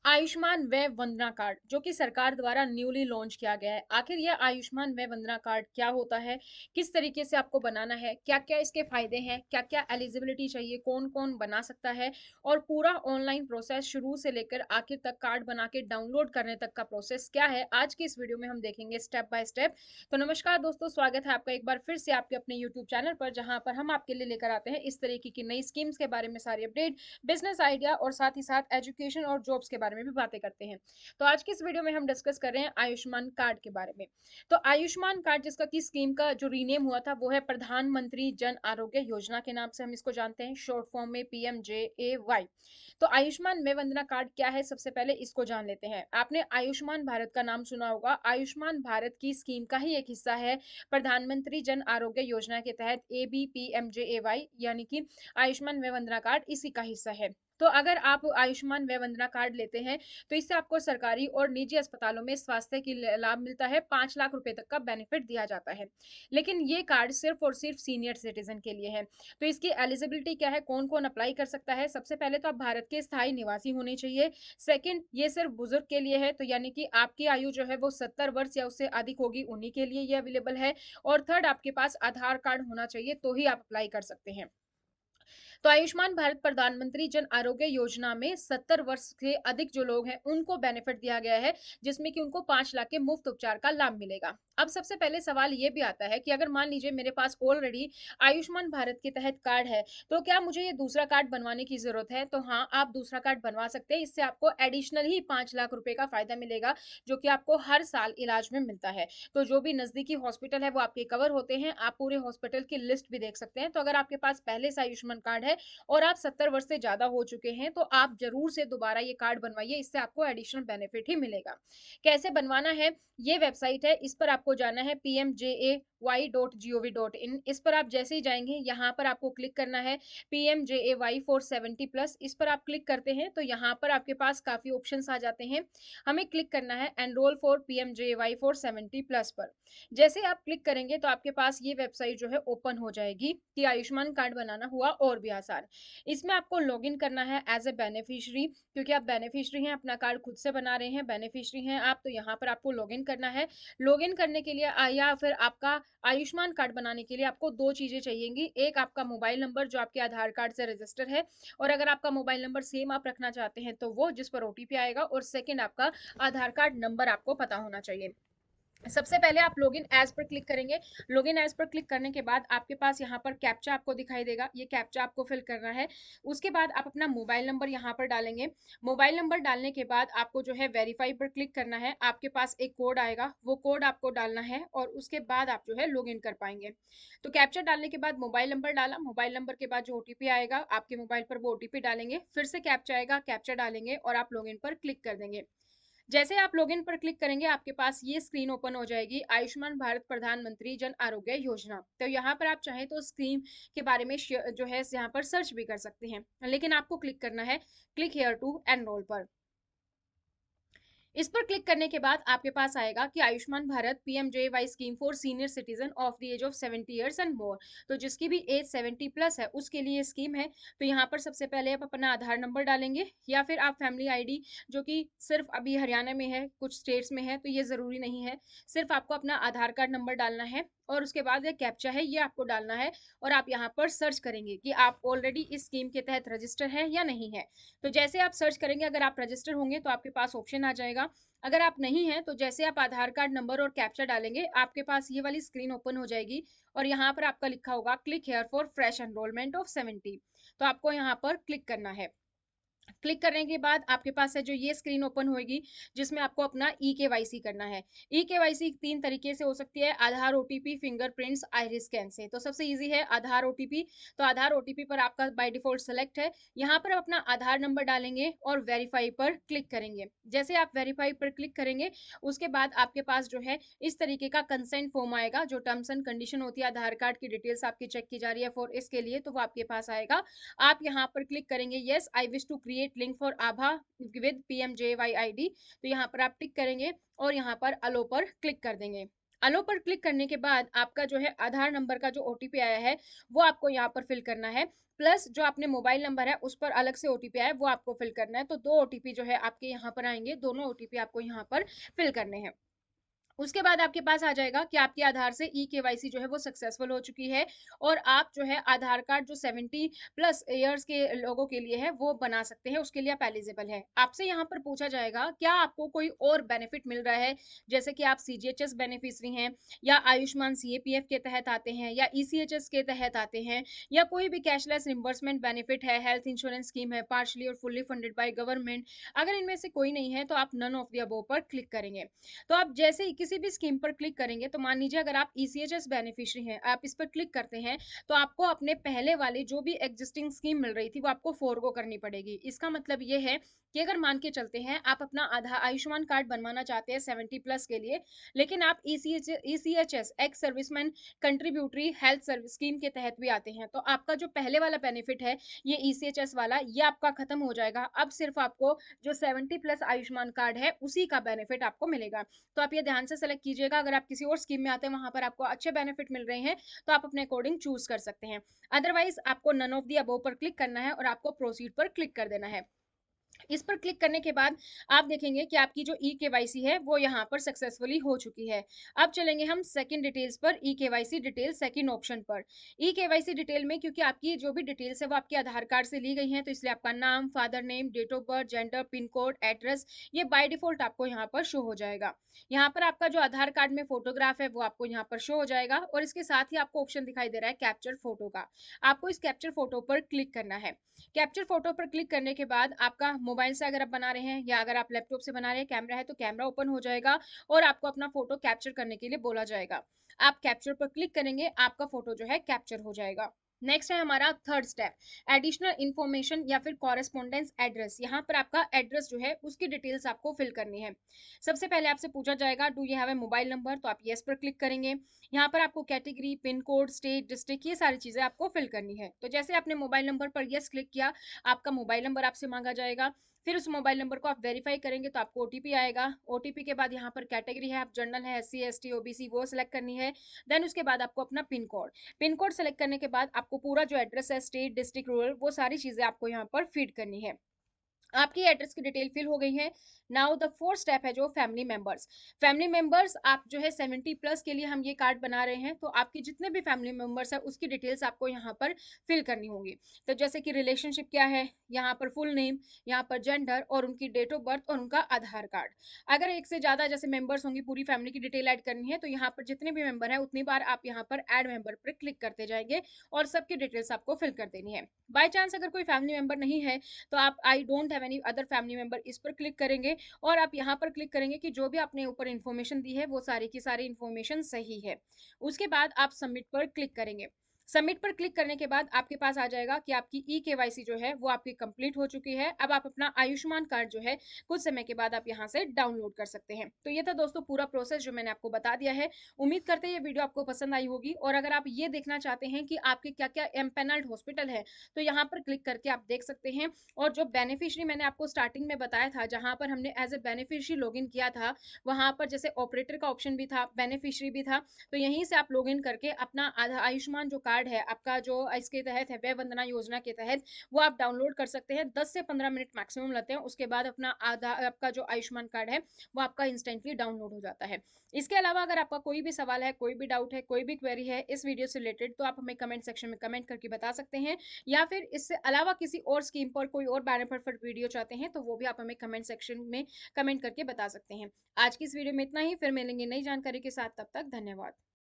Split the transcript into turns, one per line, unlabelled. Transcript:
आयुष्मान वय वंदना कार्ड जो कि सरकार द्वारा न्यूली लॉन्च किया गया है। आखिर ये आयुष्मान वय वंदना कार्ड क्या होता है, किस तरीके से आपको बनाना है, क्या क्या इसके फायदे हैं, क्या क्या एलिजिबिलिटी चाहिए, कौन कौन बना सकता है और पूरा ऑनलाइन प्रोसेस शुरू से लेकर आखिर तक कार्ड बना के डाउनलोड करने तक का प्रोसेस क्या है, आज की इस वीडियो में हम देखेंगे स्टेप बाय स्टेप। तो नमस्कार दोस्तों, स्वागत है आपका एक बार फिर से आपके अपने यूट्यूब चैनल पर, जहां पर हम आपके लिए लेकर आते हैं इस तरीके की नई स्कीम्स के बारे में सारी अपडेट, बिजनेस आइडिया और साथ ही साथ एजुकेशन और जॉब्स के बारे में भी बातें करते हैं। तो आज की इस वीडियो में हम डिस्कस कर रहे हैं आयुष्मान कार्ड के बारे में। तो आयुष्मान कार्ड जिसका की स्कीम का जो रीनेम हुआ था वो है प्रधानमंत्री जन आरोग्य योजना के नाम से हम इसको जानते हैं, शॉर्ट फॉर्म में PMJAY। तो आयुष्मान में वंदना कार्ड क्या है, सबसे पहले इसको जान लेते हैं। आपने आयुष्मान भारत का नाम सुना होगा, आयुष्मान भारत की स्कीम का ही एक हिस्सा है प्रधानमंत्री जन आरोग्य योजना के तहत ABPMJAY, यानी कि आयुष्मान वय वंदना कार्ड इसी का हिस्सा है। तो अगर आप आयुष्मान वय वंदना कार्ड लेते हैं तो इससे आपको सरकारी और निजी अस्पतालों में स्वास्थ्य की लाभ मिलता है, 5 लाख रुपए तक का बेनिफिट दिया जाता है। लेकिन ये कार्ड सिर्फ और सिर्फ सीनियर सिटीजन के लिए है। तो इसकी एलिजिबिलिटी क्या है, कौन कौन अप्लाई कर सकता है? सबसे पहले तो आप भारत के स्थायी निवासी होने चाहिए। सेकंड, ये सिर्फ बुजुर्ग के लिए है, तो यानी कि आपकी आयु जो है वो 70 वर्ष या उससे अधिक होगी, उन्हीं के लिए ये अवेलेबल है। और थर्ड, आपके पास आधार कार्ड होना चाहिए तो ही आप अप्लाई कर सकते हैं। तो आयुष्मान भारत प्रधानमंत्री जन आरोग्य योजना में 70 वर्ष से अधिक जो लोग हैं उनको बेनिफिट दिया गया है, जिसमें कि उनको 5 लाख के मुफ्त उपचार का लाभ मिलेगा। अब सबसे पहले सवाल ये भी आता है कि अगर मान लीजिए मेरे पास ऑलरेडी आयुष्मान भारत के तहत कार्ड है, तो क्या मुझे ये दूसरा कार्ड बनवाने की जरूरत है? तो हाँ, आप दूसरा कार्ड बनवा सकते हैं। इससे आपको एडिशनल ही 5 लाख रुपए का फायदा मिलेगा, जो कि आपको हर साल इलाज में मिलता है। तो जो भी नजदीकी हॉस्पिटल है वो आपके कवर होते हैं, आप पूरे हॉस्पिटल की लिस्ट भी देख सकते हैं। तो अगर आपके पास पहले से आयुष्मान कार्ड है और आप 70 वर्ष से ज्यादा हो चुके हैं तो आप जरूर से दोबारा ये कार्ड बनवाइए, इससे आपको एडिशनल बेनिफिट ही मिलेगा। कैसे बनवाना है? ये वेबसाइट है, इस पर आपको जाना है pmjay.gov.in। इस पर आप जैसे ही जाएंगे यहाँ पर आपको क्लिक करना है PMJAY फॉर 70+। इस पर आप क्लिक करते हैं तो यहाँ पर आपके पास काफी ऑप्शंस आ जाते हैं। हमें क्लिक करना है एनरोल फॉर PMJAY फॉर 70+ पर। जैसे आप क्लिक करेंगे तो आपके पास ये वेबसाइट जो है ओपन हो जाएगी कि आयुष्मान कार्ड बनाना हुआ और भी आसान। इसमें आपको लॉगिन करना है एज ए बेनिफिशियरी, क्योंकि आप बेनिफिशियरी हैं, अपना कार्ड खुद से बना रहे हैं, बेनिफिशियरी हैं आप, तो यहाँ पर आपको लॉगिन करना है। लॉगिन करने के लिए या फिर आपका आयुष्मान कार्ड बनाने के लिए आपको दो चीजें चाहिएंगी। एक, आपका मोबाइल नंबर जो आपके आधार कार्ड से रजिस्टर है, और अगर आपका मोबाइल नंबर सेम आप रखना चाहते हैं तो वो जिस पर OTP आएगा, और सेकंड, आपका आधार कार्ड नंबर आपको पता होना चाहिए। सबसे पहले आप लॉगिन एज पर क्लिक करेंगे। लॉगिन एज पर क्लिक करने के बाद आपके पास यहाँ पर कैप्चा आपको दिखाई देगा, ये कैप्चा आपको फिल करना है। उसके बाद आप अपना मोबाइल नंबर यहाँ पर डालेंगे। मोबाइल नंबर डालने के बाद आपको जो है वेरीफाई पर क्लिक करना है। आपके पास एक कोड आएगा, वो कोड आपको डालना है और उसके बाद आप जो है लॉगिन कर पाएंगे। तो कैप्चा डालने के बाद मोबाइल नंबर डाला, मोबाइल नंबर के बाद जो OTP आएगा आपके मोबाइल पर वो OTP डालेंगे, फिर से कैप्चा आएगा, कैप्चा डालेंगे और आप लॉगिन पर क्लिक कर देंगे। जैसे आप लॉगिन पर क्लिक करेंगे आपके पास ये स्क्रीन ओपन हो जाएगी, आयुष्मान भारत प्रधानमंत्री जन आरोग्य योजना। तो यहाँ पर आप चाहें तो स्कीम के बारे में जो है यहाँ पर सर्च भी कर सकते हैं, लेकिन आपको क्लिक करना है क्लिक हेयर टू एनरोल पर। इस पर क्लिक करने के बाद आपके पास आएगा कि Ayushman Bharat PMJAY scheme for senior citizen of the age of 70 years and more. तो जिसकी भी एज 70+ है उसके लिए स्कीम है। तो यहाँ पर सबसे पहले आप अपना आधार नंबर डालेंगे, या फिर आप फैमिली ID, जो कि सिर्फ अभी हरियाणा में है, कुछ स्टेट्स में है तो ये जरूरी नहीं है, सिर्फ आपको अपना आधार कार्ड नंबर डालना है। और उसके बाद ये कैप्चा है, ये आपको डालना है। और आप यहाँ पर सर्च करेंगे कि आप ऑलरेडी इस स्कीम के तहत रजिस्टर है या नहीं है। तो जैसे आप सर्च करेंगे, अगर आप रजिस्टर होंगे तो आपके पास ऑप्शन आ जाएगा। अगर आप नहीं हैं तो जैसे आप आधार कार्ड नंबर और कैप्चा डालेंगे आपके पास ये वाली स्क्रीन ओपन हो जाएगी, और यहाँ पर आपका लिखा होगा click here for fresh enrolment of 70। तो आपको यहाँ पर क्लिक करना है। क्लिक करने के बाद आपके पास है जो ये स्क्रीन ओपन होगी, जिसमें आपको अपना EKYC करना है। EKYC 3 तरीके से हो सकती है, आधार, OTP, फिंगरप्रिंट्स, आइरिस स्कैन से। तो सबसे इजी है आधार OTP। तो आधार OTP पर आपका बाय डिफॉल्ट सेलेक्ट है। यहाँ पर आप अपना आधार नंबर डालेंगे और वेरीफाई पर क्लिक करेंगे। जैसे आप वेरीफाई पर क्लिक करेंगे उसके बाद आपके पास जो है इस तरीके का कंसेंट फॉर्म आएगा, जो टर्म्स एंड कंडीशन होती है, आधार कार्ड की डिटेल्स आपकी चेक की जा रही है फॉर इसके लिए, तो वो आपके पास आएगा। आप यहाँ पर क्लिक करेंगे yes I wish to create link for आभा विद PMJAY ID। तो यहाँ पर आप टिक करेंगे और यहाँ पर अलो पर क्लिक कर देंगे। अलो पर क्लिक करने के बाद आपका जो है आधार नंबर का जो ओटीपी आया है वो आपको यहाँ पर फिल करना है, प्लस जो आपने मोबाइल नंबर है उस पर अलग से ओटीपी आया है वो आपको फिल करना है। तो 2 ओटीपी जो है आपके यहाँ पर आएंगे, दोनों ओटीपी आपको यहाँ पर फिल करने हैं। उसके बाद आपके पास आ जाएगा कि आपके आधार से ई केवाईसी जो है वो सक्सेसफुल हो चुकी है और आप जो है आधार कार्ड जो 70 प्लस ईयर्स के लोगों के लिए है वो बना सकते हैं, उसके लिए आप एलिजिबल है। आपसे यहाँ पर पूछा जाएगा क्या आपको कोई और बेनिफिट मिल रहा है, जैसे कि आप सीजीएचएस बेनिफिशरी हैं या आयुष्मान सीएपीएफ के तहत आते हैं या ईसीएचएस के तहत आते हैं या कोई भी कैशलेस रिम्बर्समेंट बेनिफिट है, हेल्थ इंश्योरेंस स्कीम है पार्शली और फुल्ली फंडेड बाय गवर्नमेंट। अगर इनमें से कोई नहीं है तो आप नन ऑफ द अबव पर क्लिक करेंगे। तो आप जैसे ही किसी भी स्कीम पर क्लिक करेंगे, तो मान लीजिए अगर आप ईसीएचएस बेनिफिशियरी हैं, आप इस पर क्लिक करते हैं, तो आपको अपने पहले वाली जो भी एग्जिस्टिंग स्कीम मिल रही थी वो आपको फोरगो करनी पड़ेगी। इसका मतलब ये है कि अगर मान के चलते हैं आप अपना आधा आयुष्मान कार्ड बनवाना चाहते हैं 70 प्लस के लिए, लेकिन आप ECHS ex serviceman contributory health service scheme के तहत भी आते हैं, तो आपका जो पहले वाला बेनिफिट है ये ईसीएचएस वाला ये आपका खत्म हो जाएगा। अब सिर्फ आपको जो 70 प्लस आयुष्मान कार्ड है उसी का बेनिफिट आपको मिलेगा। तो आप ये ध्यान से सेलेक्ट कीजिएगा, अगर आप किसी और स्कीम में आते हैं वहां पर आपको अच्छे बेनिफिट मिल रहे हैं तो आप अपने अकॉर्डिंग चूज कर सकते हैं। अदरवाइज आपको नन ऑफ दी अबव पर क्लिक करना है और आपको प्रोसीड पर क्लिक कर देना है। इस पर क्लिक करने के बाद आप देखेंगे कि आपकी जो ई केवाईसी है वो यहाँ पर सक्सेसफुली हो चुकी है। अब चलेंगे हम सेकंड डिटेल्स पर, E KYC detail second option पर। ई केवाईसी डिटेल में क्योंकि आपकी जो भी डिटेल्स है वो आपके आधार कार्ड से ली गई हैं, तो इसलिए आपका नाम, father name, date of birth, gender, pin code, address ये बाय डिफॉल्ट आपको यहाँ पर शो हो जाएगा। यहाँ पर आपका जो आधार कार्ड में फोटोग्राफ है वो आपको यहाँ पर शो हो जाएगा और इसके साथ ही आपको ऑप्शन दिखाई दे रहा है कैप्चर फोटो का। आपको इस कैप्चर फोटो पर क्लिक करना है। कैप्चर फोटो पर क्लिक करने के बाद आपका मोबाइल से अगर आप बना रहे हैं या अगर आप लैपटॉप से बना रहे हैं, कैमरा है तो कैमरा ओपन हो जाएगा और आपको अपना फोटो कैप्चर करने के लिए बोला जाएगा। आप कैप्चर पर क्लिक करेंगे, आपका फोटो जो है कैप्चर हो जाएगा। नेक्स्ट है हमारा थर्ड स्टेप, एडिशनल इन्फॉर्मेशन या फिर कॉरेस्पॉन्डेंस एड्रेस। यहाँ पर आपका एड्रेस जो है उसकी डिटेल्स आपको फिल करनी है। सबसे पहले आपसे पूछा जाएगा do you have a mobile number, तो आप यस पर क्लिक करेंगे। यहाँ पर आपको category, pin code, state, district ये सारी चीजें आपको फिल करनी है। तो जैसे आपने मोबाइल नंबर पर यस क्लिक किया, आपका मोबाइल नंबर आपसे मांगा जाएगा। फिर उस मोबाइल नंबर को आप वेरीफाई करेंगे तो आपको ओटीपी आएगा। ओटीपी के बाद यहाँ पर कैटेगरी है, आप जनरल है, एससी एसटी ओबीसी वो सिलेक्ट करनी है। देन उसके बाद आपको अपना pin code, pin code select करने के बाद आपको पूरा जो एड्रेस है, स्टेट, डिस्ट्रिक्ट, रूरल वो सारी चीजें आपको यहाँ पर फीड करनी है। आपकी एड्रेस की डिटेल फिल हो गई है। नाउ द फोर्थ स्टेप है जो फैमिली मेंबर्स। फैमिली मेंबर्स आप जो है 70 प्लस के लिए हम ये कार्ड बना रहे हैं, तो आपके जितने भी फैमिली मेंबर्स है उसकी डिटेल्स आपको यहाँ पर फिल करनी होंगी। तो जैसे कि रिलेशनशिप क्या है, यहाँ पर फुल नेम, यहाँ पर जेंडर और उनकी डेट ऑफ बर्थ और उनका आधार कार्ड। अगर एक से ज्यादा जैसे मेंबर्स होंगी, पूरी फैमिली की डिटेल ऐड करनी है, तो यहाँ पर जितने भी मेंबर है उतनी बार आप यहाँ पर ऐड मेंबर पर क्लिक करते जाएंगे और सबकी डिटेल्स आपको फिल कर देनी है। बाय चांस अगर कोई फैमिली मेंबर नहीं है तो आप I don't have any other family member इस पर क्लिक करेंगे और आप यहाँ पर क्लिक करेंगे कि जो भी आपने ऊपर इन्फॉर्मेशन दी है वो सारी की सारी इन्फॉर्मेशन सही है। उसके बाद आप सबमिट पर क्लिक करेंगे। सबमिट पर क्लिक करने के बाद आपके पास आ जाएगा कि आपकी ई केवाईसी जो है वो आपकी कंप्लीट हो चुकी है। अब आप अपना आयुष्मान कार्ड जो है कुछ समय के बाद आप यहाँ से डाउनलोड कर सकते हैं। तो ये था दोस्तों पूरा प्रोसेस जो मैंने आपको बता दिया है। उम्मीद करते हैं ये वीडियो आपको पसंद आई होगी और अगर आप ये देखना चाहते हैं कि आपके क्या क्या एम्पेनल्ड हॉस्पिटल है तो यहाँ पर क्लिक करके आप देख सकते हैं। और जो बेनिफिशियरी मैंने आपको स्टार्टिंग में बताया था, जहां पर हमने एज ए बेनिफिशियरी लॉगिन किया था, वहां पर जैसे ऑपरेटर का ऑप्शन भी था, बेनिफिशियरी भी था, तो यहीं से आप लॉगिन करके अपना आयुष्मान जो कार्ड है आपका जो इसके तहत है वय वंदना योजना के तहत, वो आप डाउनलोड कर सकते हैं। 10 से 15 मिनट मैक्सिमम लगते हैं। उसके बाद अपना आपका जो आयुष्मान कार्ड है वो आपका इंस्टेंटली डाउनलोड हो जाता है। इसके अलावा अगर आपका कोई भी सवाल है, कोई भी डाउट है, कोई भी क्वेरी है इस वीडियो से रिलेटेड, तो आप हमें कमेंट सेक्शन में कमेंट करके बता सकते हैं। या फिर इससे अलावा किसी और स्कीम पर कोई और बेनिफिट वीडियो चाहते हैं तो वो भी आप हमें कमेंट सेक्शन में कमेंट करके बता सकते हैं। आज की इस वीडियो में इतना ही, फिर मिलेंगे नई जानकारी के साथ, तब तक धन्यवाद।